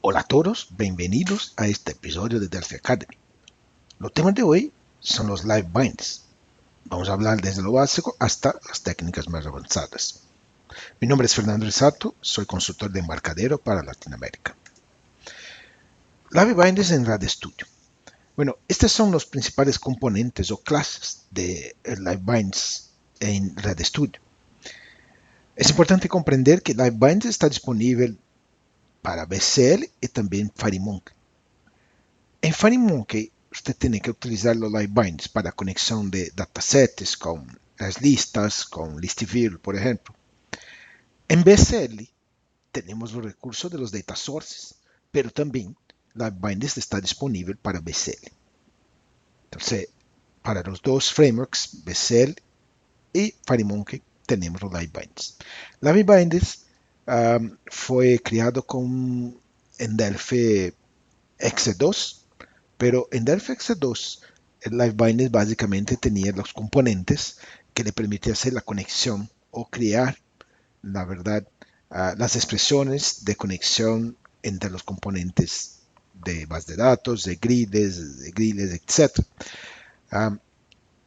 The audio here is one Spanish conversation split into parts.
Hola a todos, bienvenidos a este episodio de Delphi Academy. Los temas de hoy son los live binds. Vamos a hablar desde lo básico hasta las técnicas más avanzadas. Mi nombre es Fernando Risato, soy consultor de embarcadero para Latinoamérica. Live binds en RadStudio. Bueno, estos son los principales componentes o clases de live binds en RadStudio. Es importante comprender que live binds está disponible para BCL y también FireMonkey. En FireMonkey usted tiene que utilizar los live binds para conexión de datasets con las listas, con Listview, por ejemplo. En BSL tenemos los recursos de los data sources, pero también live binds está disponible para BSL. Entonces, para los dos frameworks, BSL y FireMonkey, tenemos los live binds. Live binds fue creado en Delphi X2. Pero en Delphi X2, el LiveBinding básicamente tenía los componentes que le permitían hacer la conexión o crear, la verdad, las expresiones de conexión entre los componentes de base de datos, de grids, etc.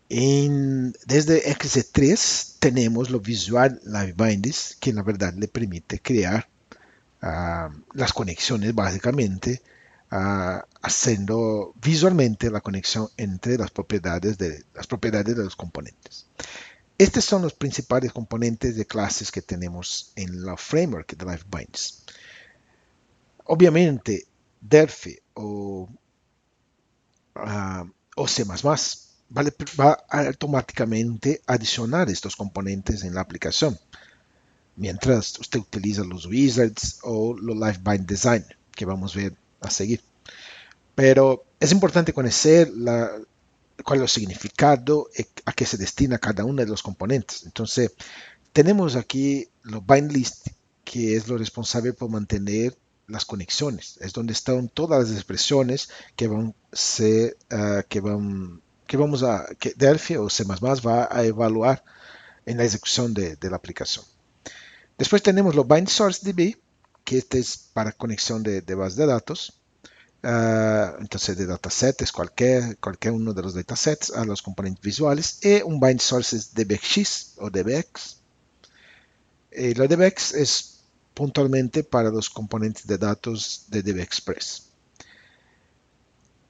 Desde X3 tenemos lo visual LiveBinding, que la verdad le permite crear las conexiones básicamente, haciendo visualmente la conexión entre las propiedades de los componentes. Estos son los principales componentes de clases que tenemos en la framework de LiveBinds. Obviamente, Delphi o C++ va automáticamente a adicionar estos componentes en la aplicación, mientras usted utiliza los wizards o los LiveBind Design, que vamos a ver a seguir. Pero es importante conocer cuál es el significado y a qué se destina cada uno de los componentes. Entonces, tenemos aquí los bind list, que es lo responsable por mantener las conexiones. Es donde están todas las expresiones que que Delphi o C++ va a evaluar en la ejecución de la aplicación. Después tenemos los bind source DB, que este es para conexión de base de datos. Entonces de datasets, cualquier uno de los datasets a los componentes visuales, y un bind sources dbx o dbx. Lo dbx es puntualmente para los componentes de datos de dbexpress.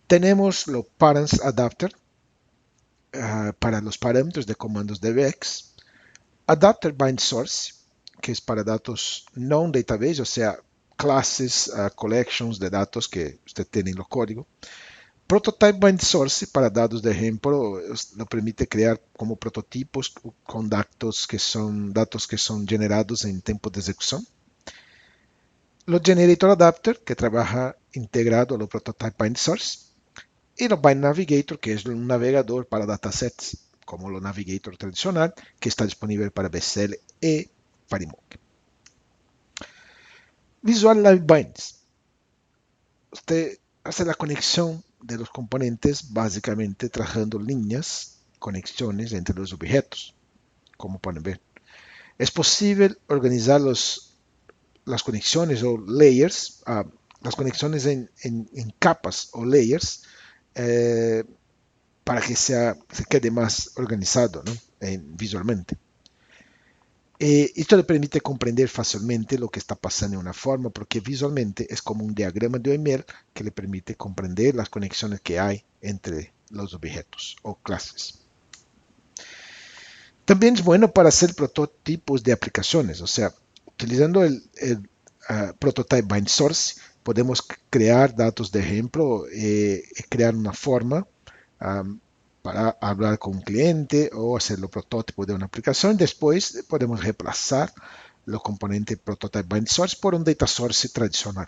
Tenemos los params adapter para los parámetros de comandos dbx. Adapter bind source, que es para datos non database, o sea, clases, collections de datos que usted tiene en lo código. Prototype bind source para dados de ejemplo lo permite crear como prototipos con datos que son generados en tiempo de ejecución. Los generator adapter que trabaja integrado a los prototype bind source y los bind navigator que es un navegador para datasets como lo navigator tradicional que está disponible para BSL y FireMonkey. Visual Live Binds. Usted hace la conexión de los componentes básicamente trazando líneas, conexiones entre los objetos, como pueden ver. Es posible organizar las conexiones o layers, las conexiones en capas o layers, para que se quede más organizado, ¿no? Visualmente. Esto le permite comprender fácilmente lo que está pasando en una forma, porque visualmente es como un diagrama de OML que le permite comprender las conexiones que hay entre los objetos o clases. También es bueno para hacer prototipos de aplicaciones, o sea, utilizando el prototype bind source, podemos crear datos de ejemplo y crear una forma para hablar con un cliente o hacer el prototipo de una aplicación. Después podemos reemplazar los componentes prototype bind source por un data source tradicional.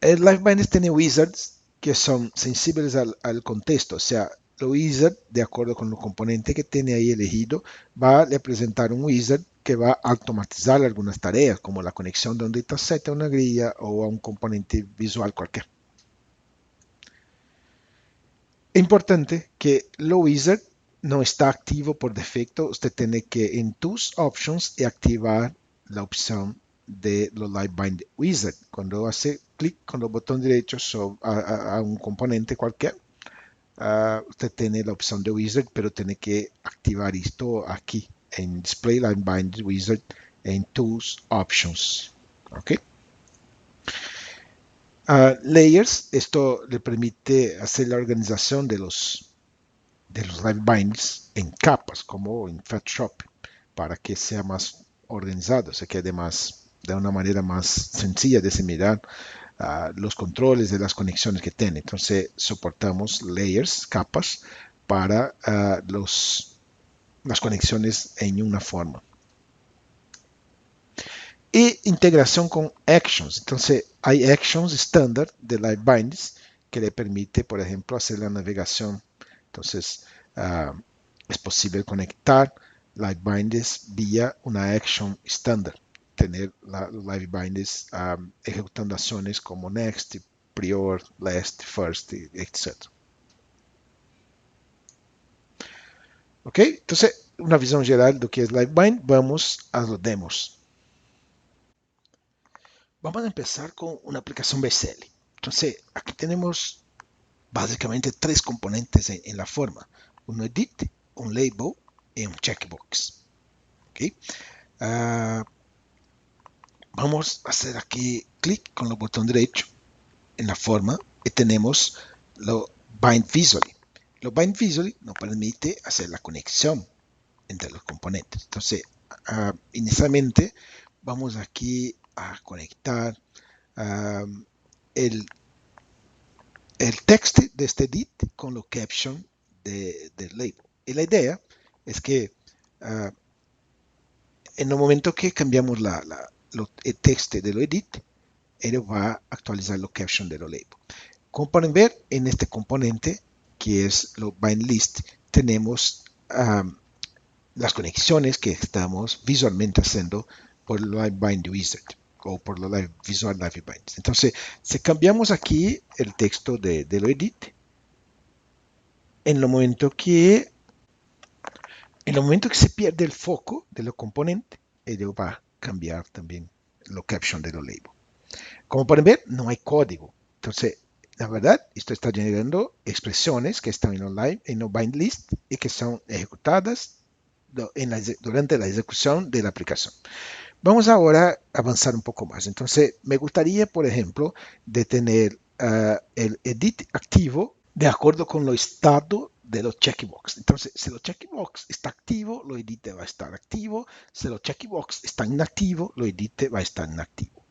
El LiveBinds tiene wizards que son sensibles al contexto, o sea, el wizard, de acuerdo con el componente que tiene ahí elegido, va a representar un wizard que va a automatizar algunas tareas, como la conexión de un dataset a una grilla o a un componente visual cualquiera. Es importante que lo wizard no está activo por defecto. Usted tiene que en tus options y activar la opción de los LiveBind Wizard. Cuando hace clic con el botón derecho a un componente cualquier, usted tiene la opción de Wizard, pero tiene que activar esto aquí en Display LiveBind Wizard en Tools Options. ¿Ok? Layers, esto le permite hacer la organización de los LiveBinds en capas, como en Photoshop, para que sea más organizado, se quede de una manera más sencilla de mirar los controles de las conexiones que tiene. Entonces soportamos layers, capas, para las conexiones en una forma. Y integración con actions. Entonces hay actions estándar de LiveBinds que le permite, por ejemplo, hacer la navegación. Entonces es posible conectar LiveBinds vía una action estándar. Tener los LiveBinds ejecutando acciones como next, prior, last, first, etc. Ok, entonces una visión general de lo que es LiveBind. Vamos a los demos. Vamos a empezar con una aplicación BCL. Entonces, aquí tenemos básicamente tres componentes en la forma. Un edit, un label y un checkbox. ¿Okay? Vamos a hacer aquí clic con el botón derecho en la forma y tenemos lo Bind Visually. Lo Bind Visually nos permite hacer la conexión entre los componentes. Entonces, inicialmente vamos aquí a conectar el texto de este edit con lo caption del label. Y la idea es que en el momento que cambiamos el texto de lo edit, él va a actualizar lo caption de lo label. Como pueden ver, en este componente, que es lo bind list, tenemos las conexiones que estamos visualmente haciendo por el LiveBind Wizard o por lo Visual LiveBind. Entonces, si cambiamos aquí el texto de lo edit, en el momento que se pierde el foco de los componentes, ello va a cambiar también lo caption de lo label. Como pueden ver, no hay código. Entonces, la verdad, esto está generando expresiones que están en el bind list y que son ejecutadas durante la ejecución de la aplicación. Vamos ahora a avanzar un poco más. Entonces, me gustaría, por ejemplo, de tener el edit activo de acuerdo con lo estado de los checkbox. Entonces, si los checkbox está activo, lo edit va a estar activo. Si los checkbox está inactivo, lo edit va a estar inactivo.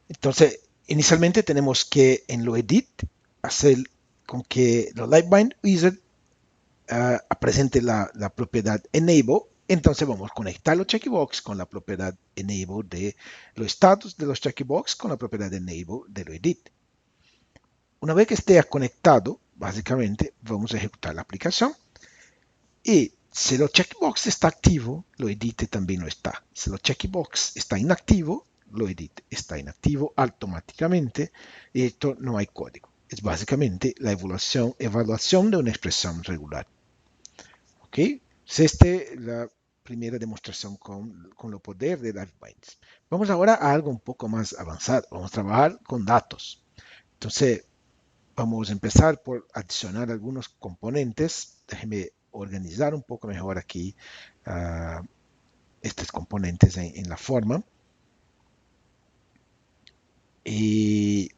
Entonces, inicialmente tenemos que en lo edit hacer con que los LiveBind Wizard presente la propiedad enable. Entonces vamos a conectar los checkbox con la propiedad enable de los estados de los checkbox con la propiedad enable de lo edit. Una vez que esté conectado, básicamente vamos a ejecutar la aplicación y si el checkbox está activo, lo edit también lo está. Si el checkbox está inactivo, lo edit está inactivo automáticamente y esto no hay código. Es básicamente la evaluación de una expresión regular. ¿Ok? Esta es la primera demostración con el poder de LiveBinds. Vamos ahora a algo un poco más avanzado. Vamos a trabajar con datos. Entonces, vamos a empezar por adicionar algunos componentes. Déjenme organizar un poco mejor aquí estos componentes en la forma. Y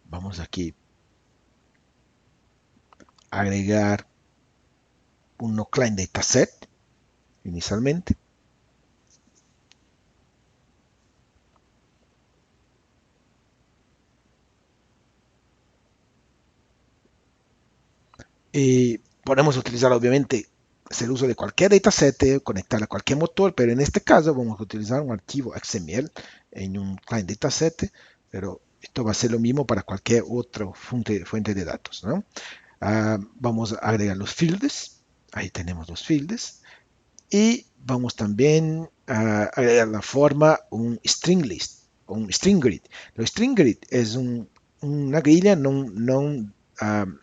vamos aquí a agregar un no-client dataset inicialmente. Y podemos utilizar obviamente el uso de cualquier dataset, conectar a cualquier motor, pero en este caso vamos a utilizar un archivo XML en un client dataset, pero esto va a ser lo mismo para cualquier otra fuente de datos, ¿no? Vamos a agregar los fields, ahí tenemos los fields, y vamos también a agregar la forma un string list, un string grid. Lo string grid es una grilla no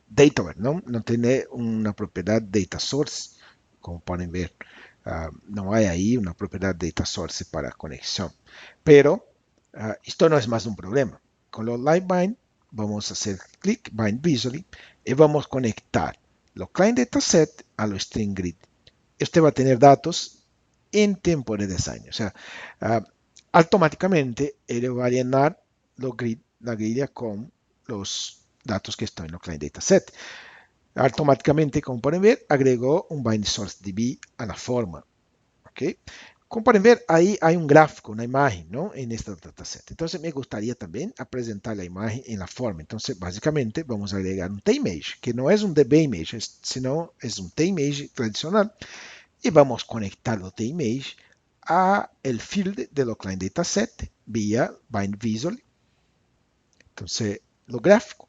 data, ¿no? No tiene una propiedad data source, como pueden ver. No hay ahí una propiedad data source para conexión. Pero esto no es más un problema. Con los LiveBind vamos a hacer clic, Bind Visually, y vamos a conectar los client dataset a los string grid. Usted va a tener datos en tiempo de diseño. O sea, automáticamente él va a llenar la grilla con los datos que están en los client dataset. Automáticamente, como pueden ver, agregó un bind source DB a la forma. ¿Okay? Como pueden ver, ahí hay un gráfico, una imagen, ¿no? En este dataset. Entonces, me gustaría también presentar la imagen en la forma. Entonces, básicamente, vamos a agregar un TImage, que no es un DBImage, sino es un TImage tradicional. Y vamos a conectar el TImage a el field de los client dataset vía bind visual. Entonces, lo gráfico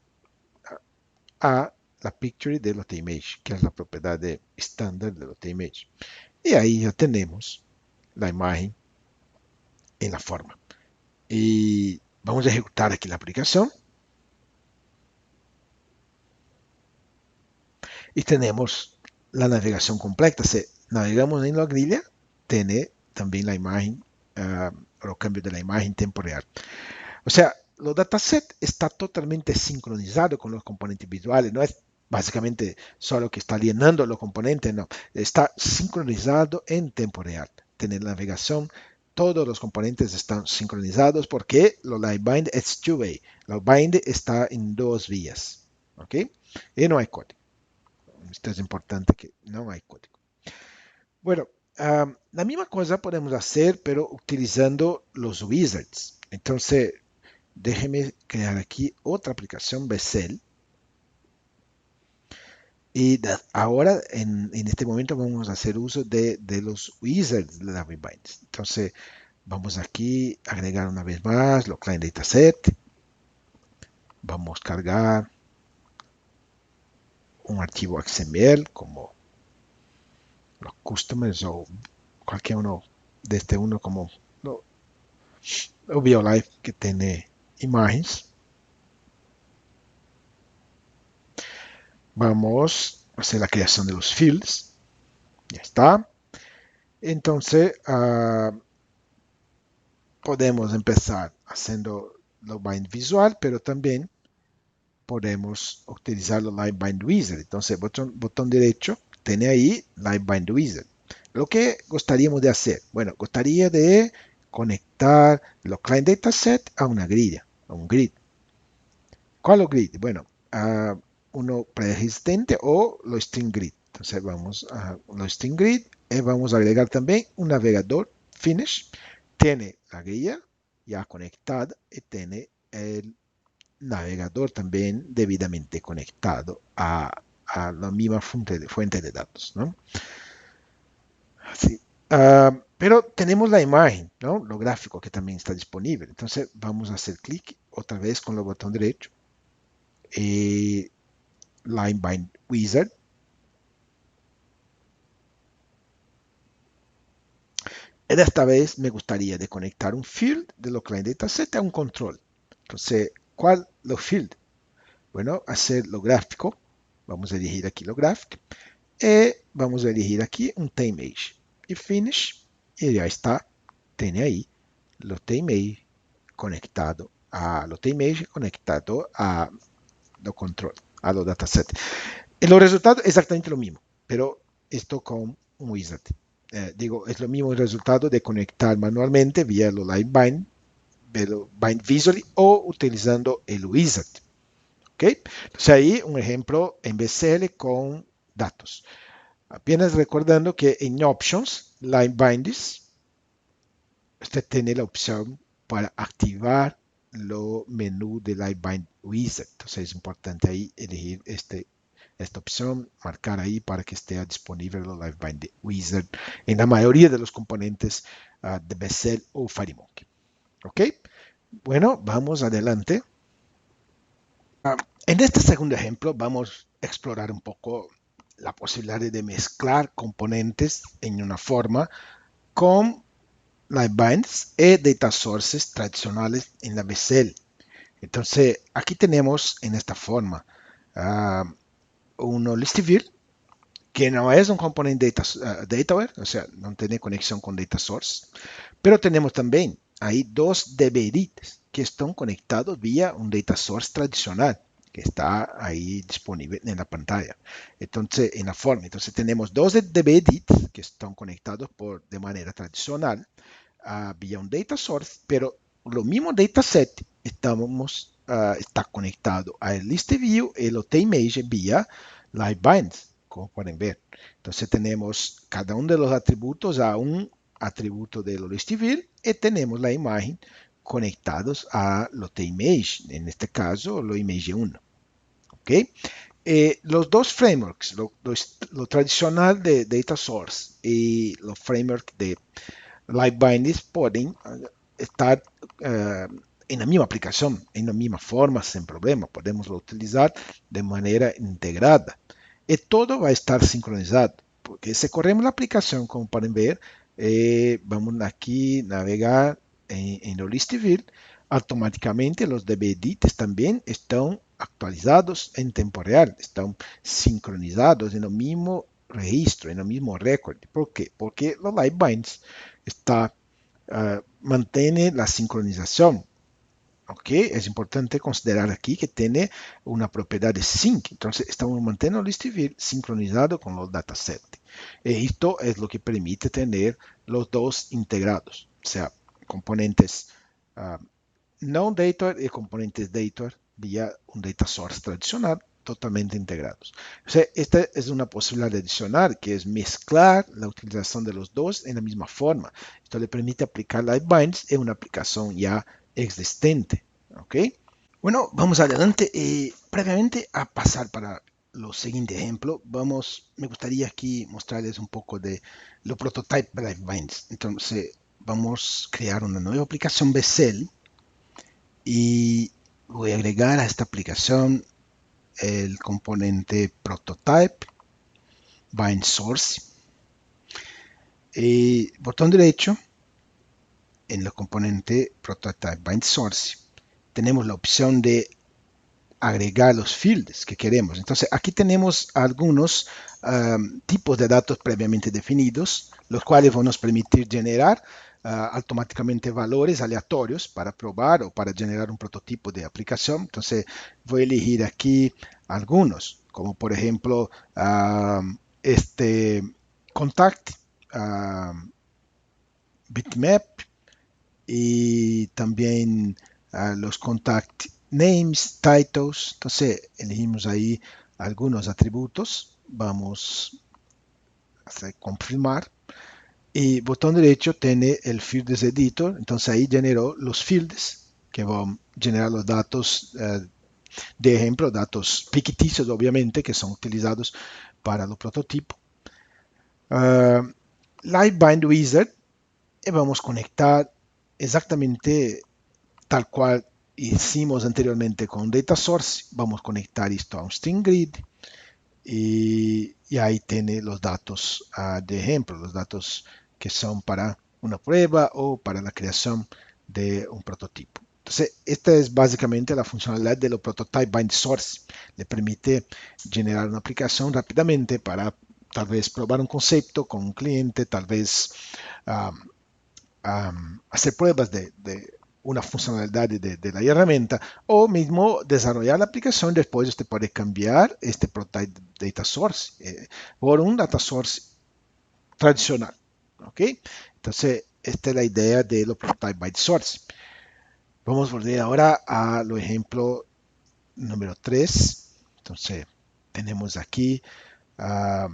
a la picture de los TImage, que es la propiedad estándar de los TImage. Y ahí ya tenemos la imagen en la forma. Y vamos a ejecutar aquí la aplicación. Y tenemos la navegación completa. Si navegamos en la grilla, tiene también la imagen, los cambios de la imagen en tiempo real. O sea, los datasets está totalmente sincronizado con los componentes visuales. No es básicamente solo que está llenando los componentes, no. Está sincronizado en tiempo real. Tiene navegación, todos los componentes están sincronizados porque lo LiveBind es two-way. Lo bind está en dos vías. ¿Ok? Y no hay código. Esto es importante que no hay código. Bueno, la misma cosa podemos hacer, pero utilizando los wizards. Entonces, déjeme crear aquí otra aplicación Becel. Y ahora, en este momento, vamos a hacer uso de los wizards de LiveBind. Entonces, vamos aquí a agregar una vez más los client dataset. Vamos a cargar un archivo XML como los customers o cualquier uno de este uno como o BioLive que tiene imágenes. Vamos a hacer la creación de los fields. Ya está. Entonces, podemos empezar haciendo lo bind visual, pero también podemos utilizar los Live Bind Wizard. Entonces, botón derecho, tiene ahí Live Bind Wizard. Lo que gustaríamos de hacer, bueno, gustaría de conectar los client dataset a una grilla, a un grid. ¿Cuál es el grid? Bueno, uno preexistente o los string grid. Entonces vamos a los string grid y vamos a agregar también un navegador finish. Tiene la grilla ya conectada y tiene el navegador también debidamente conectado a la misma fuente de datos, ¿no? Así. Pero tenemos la imagen, ¿no? Lo gráfico que también está disponible. Entonces vamos a hacer clic otra vez con el botón derecho. Line Bind Wizard. Y esta vez me gustaría de conectar un field de lo client dataset a un control. Entonces, ¿cuál lo field? Bueno, hacer lo gráfico. Vamos a elegir aquí lo gráfico. Y vamos a elegir aquí un TImage. Y finish. Y ya está. Tiene ahí lo TImage conectado a lo TImage conectado a lo control, a los datasets. Y los resultados exactamente lo mismo, pero esto con un wizard. Digo, es lo mismo el resultado de conectar manualmente vía lo Live Bind, Bind Visually o utilizando el wizard. ¿Ok? Entonces ahí un ejemplo en BCL con datos. Apenas recordando que en Options, Line Bindings, usted tiene la opción para activar lo menú de Live Bind Wizard. Entonces es importante ahí elegir esta opción, marcar ahí para que esté disponible el Live Bind Wizard en la mayoría de los componentes de Becel o FireMonkey. ¿Ok? Bueno, vamos adelante. En este segundo ejemplo vamos a explorar un poco la posibilidad de mezclar componentes en una forma con LiveBinds y data sources tradicionales en la Becel. Entonces, aquí tenemos en esta forma un list view que no es un componente dataware, o sea, no tiene conexión con data source, pero tenemos también ahí dos DB-Edit que están conectados vía un data source tradicional que está ahí disponible en la pantalla. Entonces, en la forma. Entonces, tenemos dos DB-Edit que están conectados de manera tradicional vía un data source, pero lo mismo dataset está conectado al list view y el image vía LiveBinds, como pueden ver. Entonces tenemos cada uno de los atributos a un atributo de lo list view y tenemos la imagen conectados a lo image, en este caso lo image 1. ¿Okay? Los dos frameworks, lo tradicional de data source y los frameworks de Live bindings pueden estar en la misma aplicación, en la misma forma, sin problema. Podemos utilizar de manera integrada. Y todo va a estar sincronizado. Porque si corremos la aplicación, como pueden ver, vamos aquí a navegar en el list view, automáticamente los DB-Edits también están actualizados en tiempo real, están sincronizados en el mismo registro, en el mismo récord. ¿Por qué? Porque los live binds mantiene la sincronización. ¿Ok? Es importante considerar aquí que tiene una propiedad de sync. Entonces, estamos manteniendo el list view sincronizado con los datasets. Esto es lo que permite tener los dos integrados, o sea, componentes non-data y componentes data vía un data source tradicional totalmente integrados. O sea, esta es una posibilidad adicional que es mezclar la utilización de los dos en la misma forma. Esto le permite aplicar LiveBinds en una aplicación ya existente. ¿Ok? Bueno, vamos adelante. Previamente a pasar para los siguientes ejemplos, me gustaría aquí mostrarles un poco de lo prototype LiveBinds. Entonces, vamos a crear una nueva aplicación BCL y voy a agregar a esta aplicación el componente prototype bind source y botón derecho en el componente prototype bind source tenemos la opción de agregar los fields que queremos. Entonces aquí tenemos algunos tipos de datos previamente definidos, los cuales van a nos permitir generar automáticamente valores aleatorios para probar o para generar un prototipo de aplicación. Entonces voy a elegir aquí algunos, como por ejemplo este contact, bitmap y también los contact names, titles. Entonces elegimos ahí algunos atributos. Vamos a hacer confirmar. Y botón derecho tiene el Fields Editor. Entonces ahí generó los fields que van a generar los datos de ejemplo, datos ficticios obviamente que son utilizados para los prototipos. LiveBind Wizard y vamos a conectar exactamente tal cual hicimos anteriormente con Data Source. Vamos a conectar esto a un String Grid y ahí tiene los datos de ejemplo, los datos que son para una prueba o para la creación de un prototipo. Entonces, esta es básicamente la funcionalidad de los Prototype Bind Source. Le permite generar una aplicación rápidamente para tal vez probar un concepto con un cliente, tal vez hacer pruebas de una funcionalidad de la herramienta o mismo desarrollar la aplicación. Después usted puede cambiar este prototype data source por un data source tradicional. ¿Ok? Entonces, esta es la idea de los prototype byte source. Vamos a volver ahora a lo ejemplo número 3. Entonces, tenemos aquí la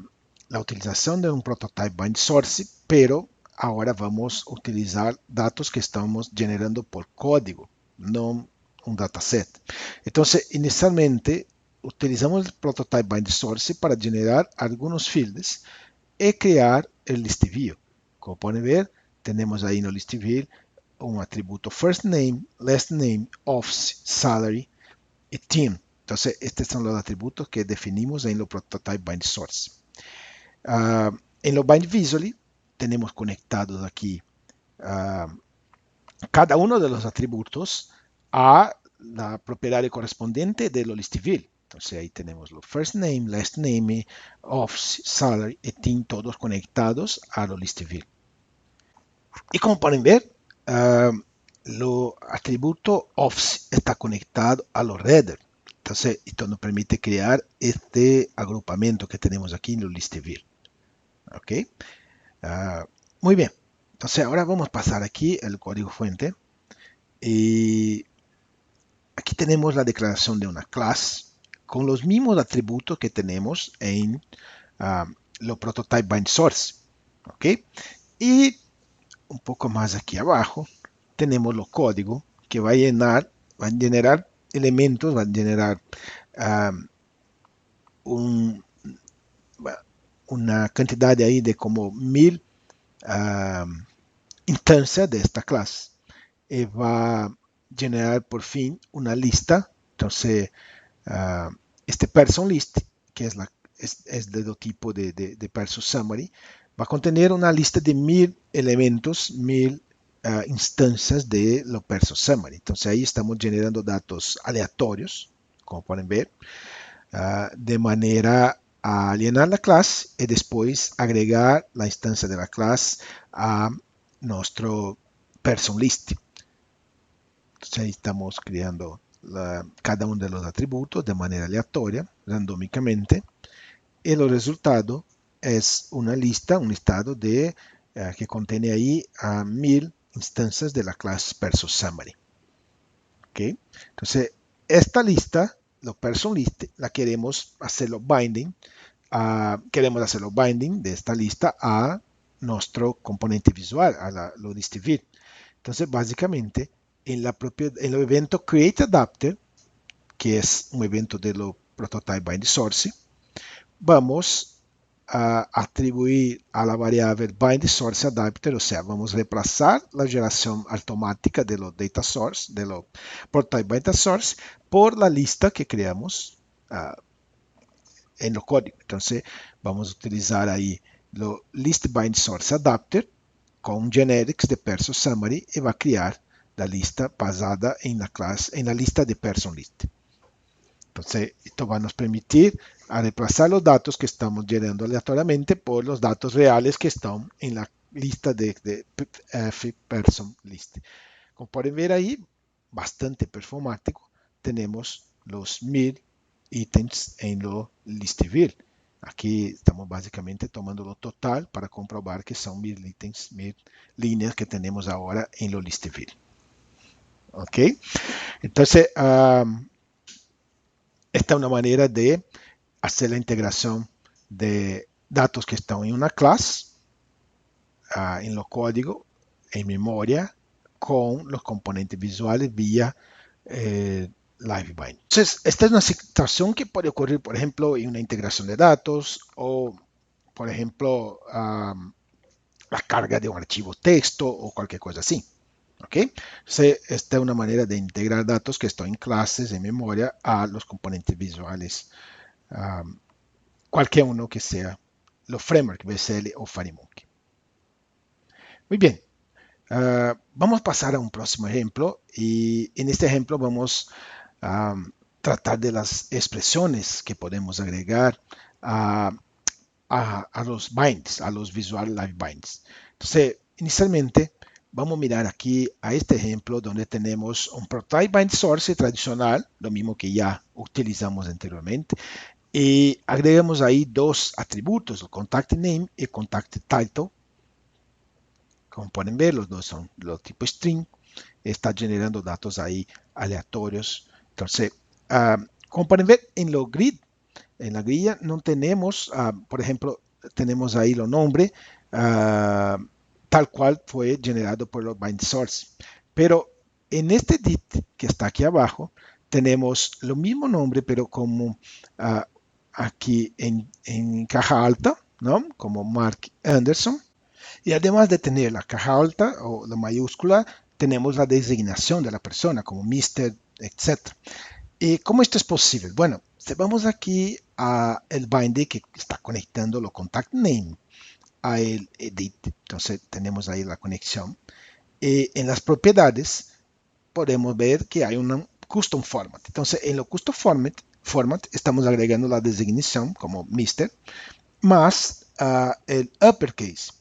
utilización de un prototype bind source, pero ahora vamos a utilizar datos que estamos generando por código, no un dataset. Entonces, inicialmente utilizamos el prototype bind source para generar algunos fields y crear el list view. Como pueden ver, tenemos ahí en el list view un atributo first name, last name, office, salary y team. Entonces, estos son los atributos que definimos en el prototype bind source. En los bind visually tenemos conectados aquí cada uno de los atributos a la propiedad correspondiente de lo list view. Entonces ahí tenemos los first name, last name, office, salary y team, todos conectados a lo list view. Y como pueden ver, lo atributo office está conectado a los header. Entonces, esto nos permite crear este agrupamiento que tenemos aquí en los list view. Ok. Muy bien. Entonces, ahora vamos a pasar aquí el código fuente. Y aquí tenemos la declaración de una clase con los mismos atributos que tenemos en lo prototype bind source. Ok. Y un poco más aquí abajo tenemos los códigos que va a generar elementos, va a generar una cantidad de ahí de como 1000 instancias de esta clase. Y va a generar por fin una lista. Entonces, este person list, que es de tipo de person summary, va a contener una lista de 1000 elementos, 1000 instancias de lo person summary. Entonces ahí estamos generando datos aleatorios, como pueden ver, de manera a llenar la clase y después agregar la instancia de la clase a nuestro person list. Entonces ahí estamos creando cada uno de los atributos de manera aleatoria, randómicamente, y el resultado es una lista, un listado de que contiene ahí a 1000 instancias de la clase person summary. ¿Okay? Entonces, esta lista, la person list, la queremos hacerlo binding, de esta lista a nuestro componente visual, a lo list view. Entonces, básicamente, en el evento createAdapter, que es un evento de lo prototype bind source, vamos a atribuir a la variable bind source adapter, o sea, vamos a reemplazar la generación automática de los data source, de los prototype bind source, por la lista que creamos en los códigos. Entonces, vamos a utilizar ahí lo list bind source adapter con generics de person summary y va a crear la lista basada en la lista de person list. Entonces, esto va a nos permitir a reemplazar los datos que estamos generando aleatoriamente por los datos reales que están en la lista de person list. Como pueden ver ahí, bastante performático, tenemos los 1000 ítems en lo list view. Aquí estamos básicamente tomando lo total para comprobar que son 1000 ítems, 1000 líneas que tenemos ahora en lo list view. Ok, entonces esta es una manera de hacer la integración de datos que están en una clase, en los códigos, en memoria, con los componentes visuales vía LiveBind. Entonces, esta es una situación que puede ocurrir, por ejemplo, en una integración de datos o, por ejemplo, la carga de un archivo texto o cualquier cosa así. ¿Okay? Entonces, esta es una manera de integrar datos que están en clases, en memoria, a los componentes visuales, cualquier uno que sea los frameworks BSL o FireMonkey. Muy bien, vamos a pasar a un próximo ejemplo y en este ejemplo vamos a tratar de las expresiones que podemos agregar a los binds, a los Visual Live Binds. Entonces, inicialmente vamos a mirar aquí a este ejemplo donde tenemos un prototype bind source tradicional, lo mismo que ya utilizamos anteriormente, y agregamos ahí dos atributos, el contact name y contact title. Como pueden ver, los dos son los tipos string. Está generando datos ahí aleatorios. Entonces, como pueden ver en los grid, en la grilla no tenemos, por ejemplo, tenemos ahí los nombres tal cual fue generado por los bind source. Pero en este dit que está aquí abajo, tenemos lo mismo nombre, pero como aquí en caja alta, ¿no? Como Mark Anderson. Y además de tener la caja alta o la mayúscula, tenemos la designación de la persona como Mr., etc. ¿Y cómo esto es posible? Bueno, si vamos aquí a el bind que está conectando los contact name a el edit, entonces tenemos ahí la conexión. Y en las propiedades podemos ver que hay un custom format. Entonces, en lo custom format format, estamos agregando la designación como Mr. más el uppercase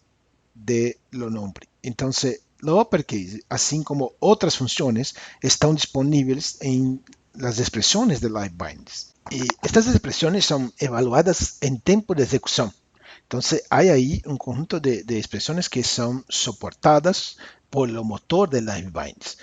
de lo nombre. Entonces, lo uppercase, así como otras funciones, están disponibles en las expresiones de LiveBinds. Y estas expresiones son evaluadas en tiempo de ejecución. Entonces, hay ahí un conjunto de expresiones que son soportadas por el motor de LiveBinds.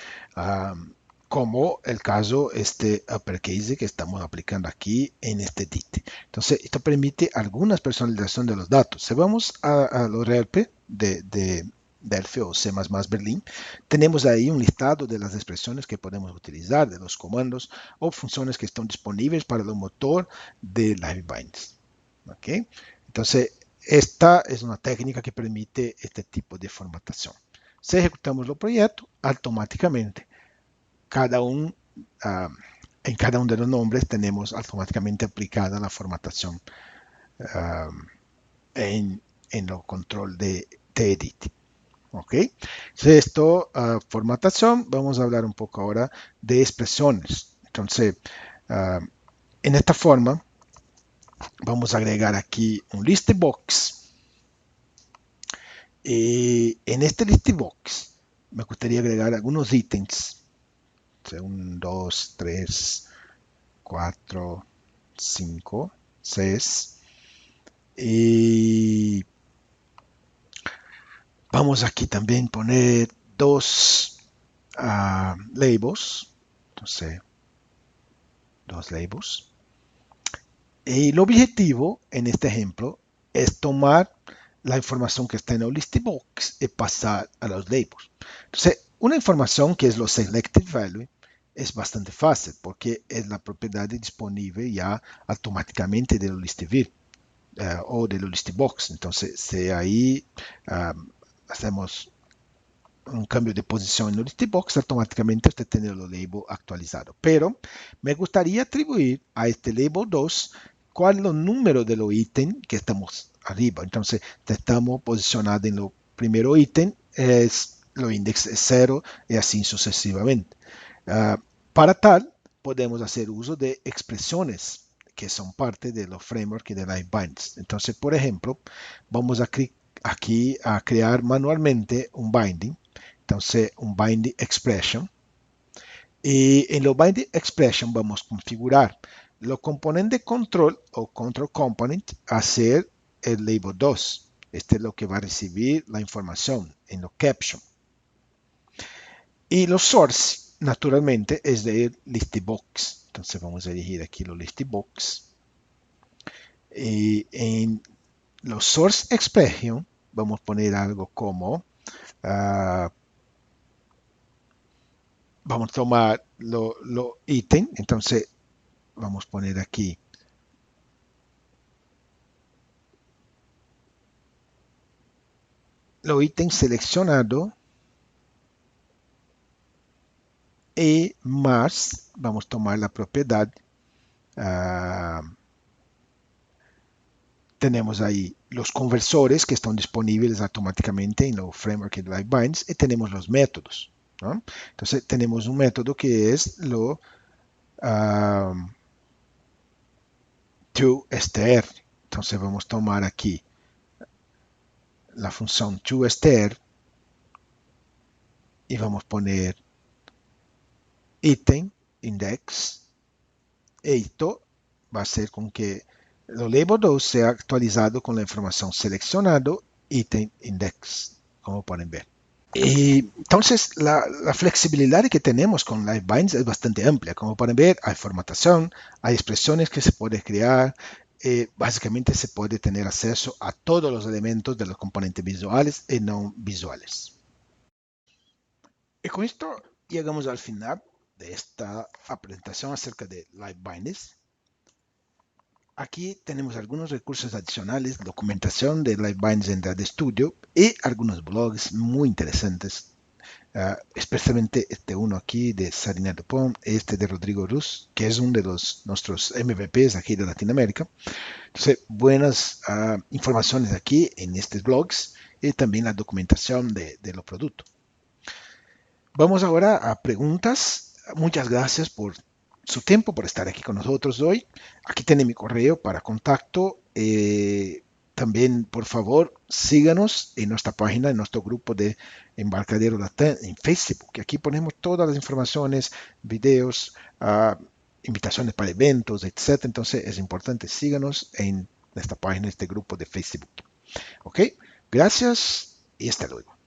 Como el caso este uppercase que estamos aplicando aquí en este DIT. Entonces, esto permite algunas personalización de los datos. Si vamos a lo RLP de Delphi o C++ Berlin, tenemos ahí un listado de las expresiones que podemos utilizar, de los comandos o funciones que están disponibles para el motor de LiveBinds. ¿Okay? Entonces, esta es una técnica que permite este tipo de formatación. Si ejecutamos el proyecto, automáticamente en cada uno de los nombres tenemos automáticamente aplicada la formatación en el control de edit. ¿Ok? Esto, formatación, vamos a hablar un poco ahora de expresiones. Entonces, en esta forma, vamos a agregar aquí un list box. Y en este list box me gustaría agregar algunos ítems. 1, 2, 3, 4, 5, 6. Y vamos aquí también poner dos labels. Entonces, dos labels. Y el objetivo en este ejemplo es tomar la información que está en el list box y pasar a los labels. Entonces, una información que es lo selected value es bastante fácil porque es la propiedad disponible ya automáticamente del list view o del list box. Entonces, si ahí hacemos un cambio de posición en el list box, automáticamente usted tiene el label actualizado. Pero me gustaría atribuir a este label 2 cuál es el número de los ítems que estamos arriba. Entonces, estamos posicionados en el primero ítem, los índices es 0 y así sucesivamente. Para tal, podemos hacer uso de expresiones que son parte de los frameworks de LiveBinds. Entonces, por ejemplo, vamos aquí a crear manualmente un binding. Entonces, un binding expression. Y en lo binding expression vamos a configurar los componentes control o control component a ser el label 2. Este es lo que va a recibir la información en lo caption. Y los source, naturalmente, es de listbox. Entonces vamos a elegir aquí los listbox. Y en los source expression vamos a poner algo como vamos a tomar lo ítem, entonces vamos a poner aquí lo ítem seleccionado y más vamos a tomar la propiedad. Tenemos ahí los conversores que están disponibles automáticamente en los framework de LiveBinds y tenemos los métodos, ¿no? Entonces tenemos un método que es lo toStr. Entonces vamos a tomar aquí la función toStr y vamos a poner ítem index. Esto va a ser con que el label 2 sea actualizado con la información seleccionado ítem index, como pueden ver. Y entonces la flexibilidad que tenemos con LiveBinds es bastante amplia. Como pueden ver, hay formatación, hay expresiones que se pueden crear. Básicamente se puede tener acceso a todos los elementos de los componentes visuales y no visuales. Y con esto llegamos al final de esta presentación acerca de LiveBinds. Aquí tenemos algunos recursos adicionales, documentación de LiveBinds en Data Studio y algunos blogs muy interesantes, especialmente este uno aquí de Sarina Dupont, este de Rodrigo Ruz, que es uno de nuestros MVPs aquí de Latinoamérica. Entonces, buenas informaciones aquí en estos blogs y también la documentación de los productos. Vamos ahora a preguntas. Muchas gracias por su tiempo, por estar aquí con nosotros hoy. Aquí tiene mi correo para contacto. También, por favor, síganos en nuestra página, en nuestro grupo de Embarcadero Latam en Facebook. Aquí ponemos todas las informaciones, videos, invitaciones para eventos, etc. Entonces es importante, síganos en esta página, este grupo de Facebook. ¿Ok? Gracias y hasta luego.